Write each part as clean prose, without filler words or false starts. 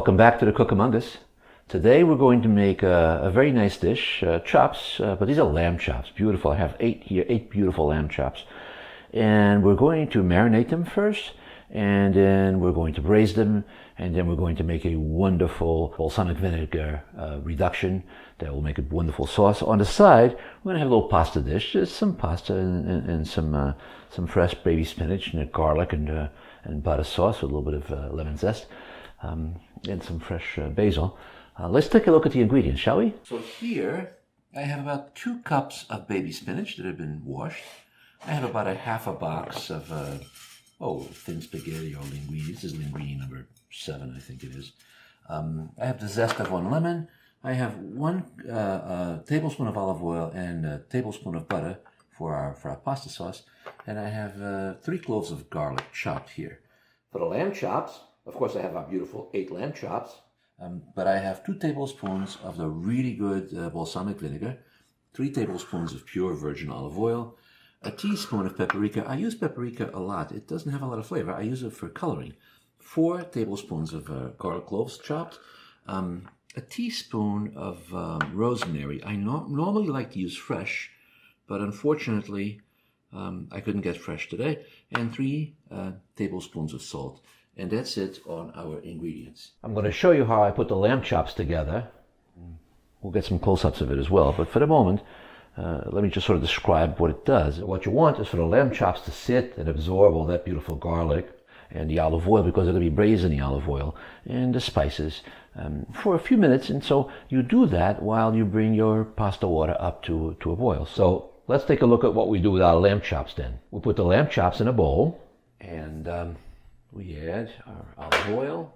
Welcome back to the Cook Among Us. Today we're going to make a very nice dish, chops, but these are lamb chops, beautiful. I have 8 here, 8 beautiful lamb chops. And we're going to marinate them first, and then we're going to braise them, and then we're going to make a wonderful balsamic vinegar reduction that will make a wonderful sauce. On the side, we're going to have a little pasta dish, just some pasta and some fresh baby spinach and garlic and butter sauce with a little bit of lemon zest. And some fresh basil. Let's take a look at the ingredients, shall we? So here I have about 2 cups of baby spinach that have been washed. I have about a half a box of thin spaghetti or linguine. This is linguine number 7, I think it is. I have the zest of 1 lemon. I have 1 tablespoon of olive oil and a tablespoon of butter for our pasta sauce. And I have 3 cloves of garlic chopped here. For the lamb chops, of course, I have our beautiful 8 lamb chops, but I have 2 tablespoons of the really good balsamic vinegar, 3 tablespoons of pure virgin olive oil, a teaspoon of paprika. I use paprika a lot. It doesn't have a lot of flavor. I use it for coloring. 4 tablespoons of garlic cloves chopped, a teaspoon of rosemary. I normally like to use fresh, but unfortunately, I couldn't get fresh today, and 3 tablespoons of salt. And that's it on our ingredients. I'm going to show you how I put the lamb chops together. We'll get some close-ups of it as well. But for the moment, let me just sort of describe what it does. What you want is for the lamb chops to sit and absorb all that beautiful garlic and the olive oil, because they're going to be braised in the olive oil, and the spices for a few minutes. And so you do that while you bring your pasta water up to a boil. So let's take a look at what we do with our lamb chops then. We'll put the lamb chops in a bowl, and we add our olive oil,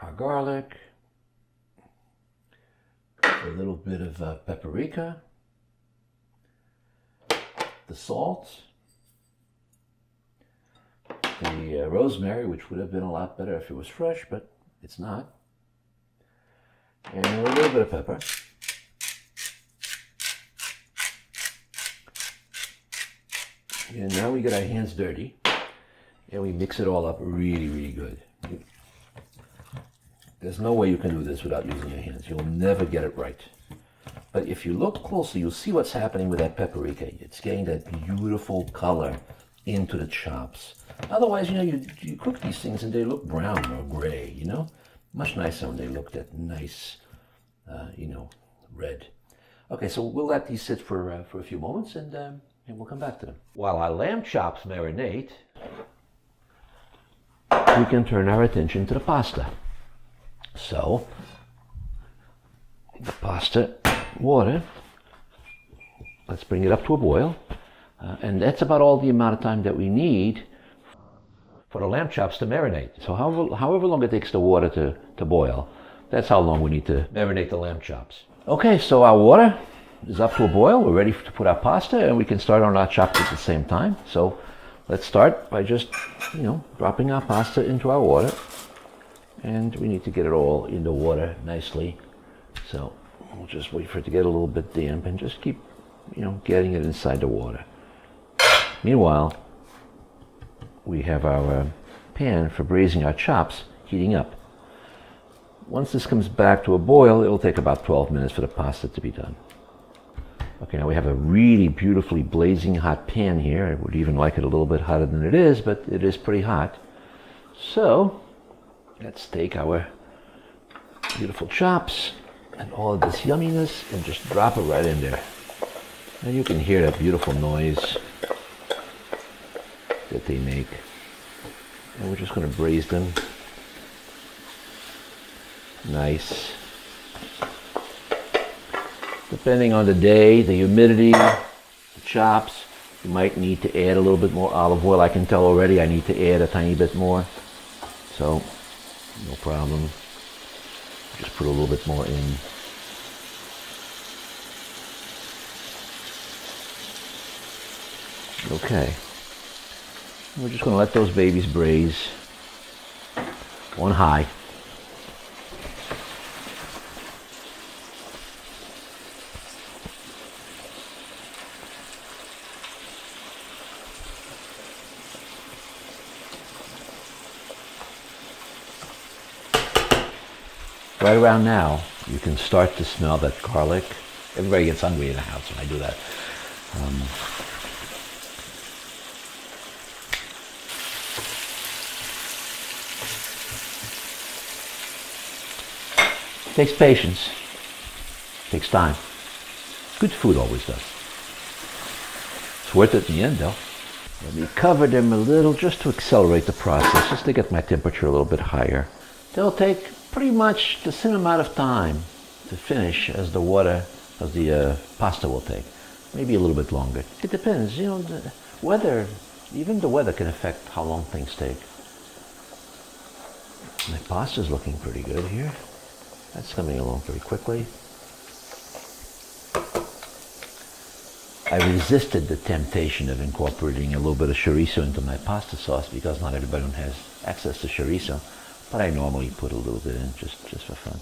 our garlic, a little bit of paprika, the salt, the rosemary, which would have been a lot better if it was fresh, but it's not, and a little bit of pepper. And now we get our hands dirty, and we mix it all up really, really good. There's no way you can do this without using your hands. You'll never get it right. But if you look closely, you'll see what's happening with that paprika. It's getting that beautiful color into the chops. Otherwise, you cook these things and they look brown or gray, Much nicer when they look that nice, red. Okay, so we'll let these sit for a few moments, and we'll come back to them. While our lamb chops marinate, we can turn our attention to the pasta. So, the pasta water, let's bring it up to a boil. And that's about all the amount of time that we need for the lamb chops to marinate. So however long it takes the water to boil, that's how long we need to marinate the lamb chops. Okay, so our water is up to a boil. We're ready to put our pasta, and we can start on our chops at the same time. So let's start by just, dropping our pasta into our water. And we need to get it all in the water nicely. So we'll just wait for it to get a little bit damp and just keep, getting it inside the water. Meanwhile, we have our pan for braising our chops heating up. Once this comes back to a boil, it'll take about 12 minutes for the pasta to be done. Okay, now we have a really beautifully blazing hot pan here. I would even like it a little bit hotter than it is, but it is pretty hot. So, let's take our beautiful chops and all of this yumminess and just drop it right in there. And you can hear that beautiful noise that they make. And we're just going to braise them nice. Depending on the day, the humidity, the chops, you might need to add a little bit more olive oil. I can tell already I need to add a tiny bit more. So, no problem. Just put a little bit more in. Okay. We're just going to let those babies braise on high. Right around now, you can start to smell that garlic. Everybody gets hungry in the house when I do that. Takes patience. Takes time. Good food always does. It's worth it in the end, though. Let me cover them a little just to accelerate the process, just to get my temperature a little bit higher. They'll take pretty much the same amount of time to finish as the pasta will take. Maybe a little bit longer. It depends, you know, the weather, even the weather can affect how long things take. My pasta's looking pretty good here. That's coming along pretty quickly. I resisted the temptation of incorporating a little bit of chorizo into my pasta sauce because not everybody has access to chorizo, but I normally put a little bit in just for fun.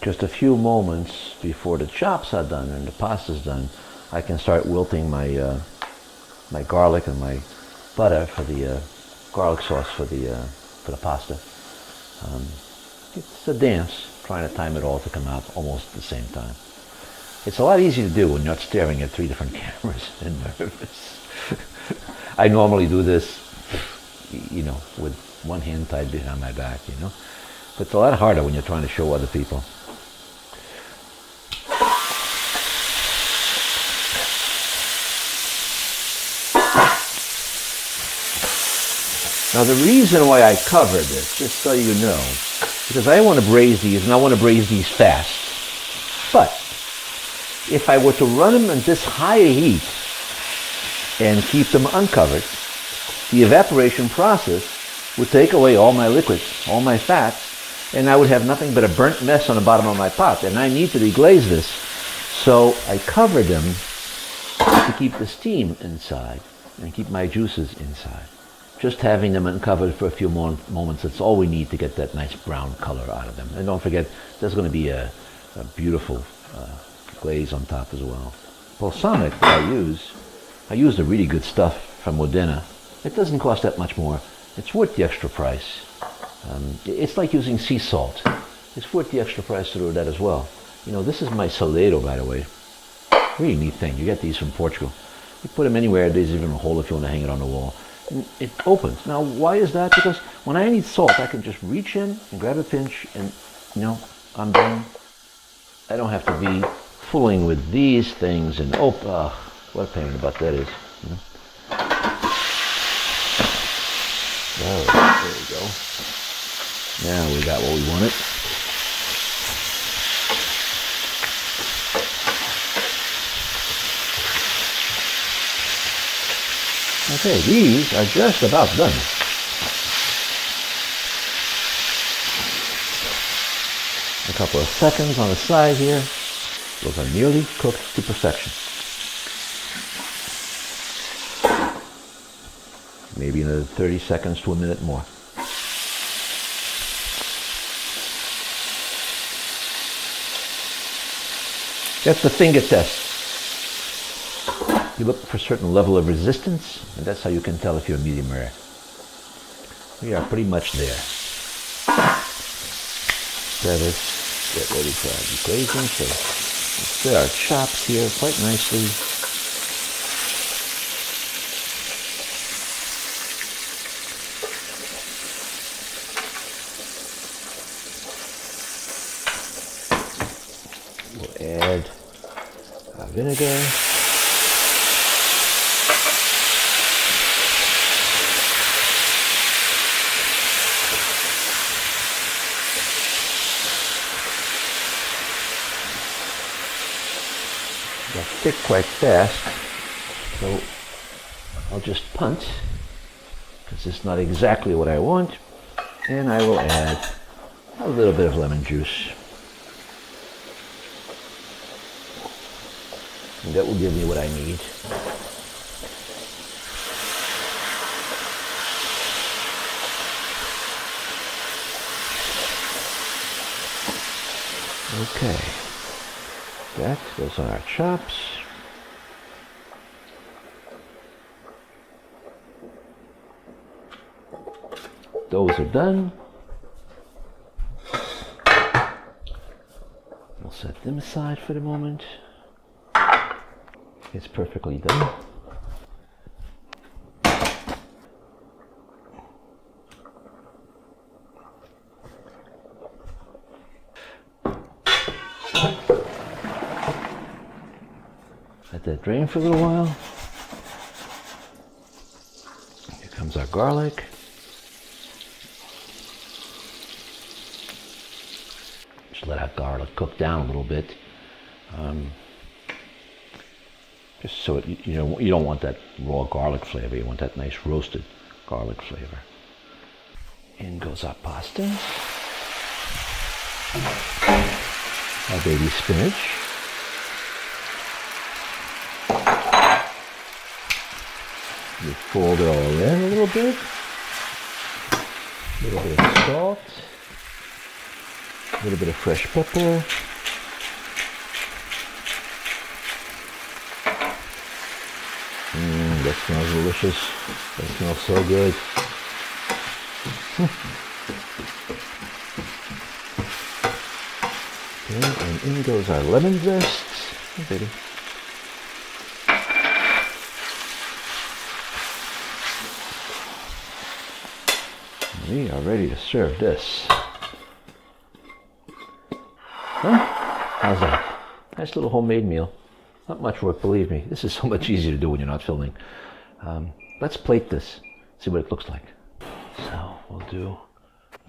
Just a few moments before the chops are done and the pasta's done, I can start wilting my my garlic and my butter for the garlic sauce for the pasta. It's a dance, trying to time it all to come out almost at the same time. It's a lot easier to do when you're not staring at 3 different cameras and nervous. I normally do this, you know, with one hand tied behind my back, you know. But it's a lot harder when you're trying to show other people. Now the reason why I cover this, just so you know, because I want to braise these and I want to braise these fast. But if I were to run them in this high heat and keep them uncovered, the evaporation process would take away all my liquids, all my fats, and I would have nothing but a burnt mess on the bottom of my pot. And I need to deglaze this. So I cover them to keep the steam inside and keep my juices inside. Just having them uncovered for a few more moments, that's all we need to get that nice brown color out of them. And don't forget, there's going to be a beautiful glaze on top as well. Balsamic that I use the really good stuff from Modena. It doesn't cost that much more. It's worth the extra price. It's like using sea salt. It's worth the extra price to do that as well. You know, this is my Salado, by the way. Really neat thing. You get these from Portugal. You put them anywhere. There's even a hole if you want to hang it on the wall. It opens. Now, why is that? Because when I need salt, I can just reach in and grab a pinch and, you know, I'm done. I don't have to be fooling with these things and, what a pain in the butt that is. You know? Oh, there we go. Now we got what we wanted. Okay, these are just about done. A couple of seconds on the side here. Those are nearly cooked to perfection. Maybe another 30 seconds to a minute more. That's the finger test. You look for a certain level of resistance, and that's how you can tell if you're medium rare. We are pretty much there. Let us get ready for our deglazing. So let's put our chops here quite nicely. We'll add our vinegar. Got thick quite fast, so I'll just punt because it's not exactly what I want, and I will add a little bit of lemon juice, and that will give me what I need. Okay. Those are our chops. Those are done. We'll set them aside for the moment. It's perfectly done. Let that drain for a little while. Here comes our garlic. Just let our garlic cook down a little bit. Just so you know, you don't want that raw garlic flavor. You want that nice roasted garlic flavor. In goes our pasta. Our baby spinach. You fold it all in a little bit of salt, a little bit of fresh pepper, that smells delicious. That smells so good. Okay, and in goes our lemon zest. Oh, baby. We are ready to serve this. Huh? How's that? Nice little homemade meal. Not much work, believe me. This is so much easier to do when you're not filming. Let's plate this, see what it looks like. So we'll do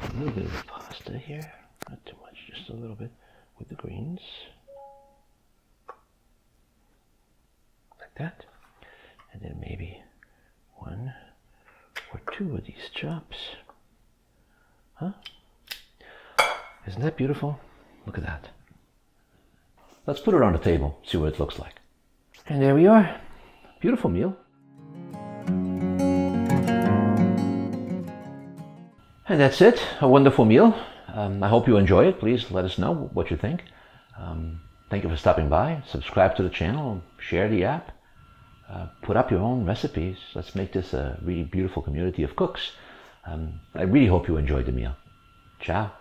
a little bit of pasta here. Not too much, just a little bit with the greens. Like that. And then maybe 1 or 2 of these chops. Huh? Isn't that beautiful? Look at that. Let's put it on the table, see what it looks like. And there we are. Beautiful meal. And that's it. A wonderful meal. I hope you enjoy it. Please let us know what you think. Thank you for stopping by. Subscribe to the channel. Share the app. Put up your own recipes. Let's make this a really beautiful community of cooks. I really hope you enjoyed the meal. Ciao.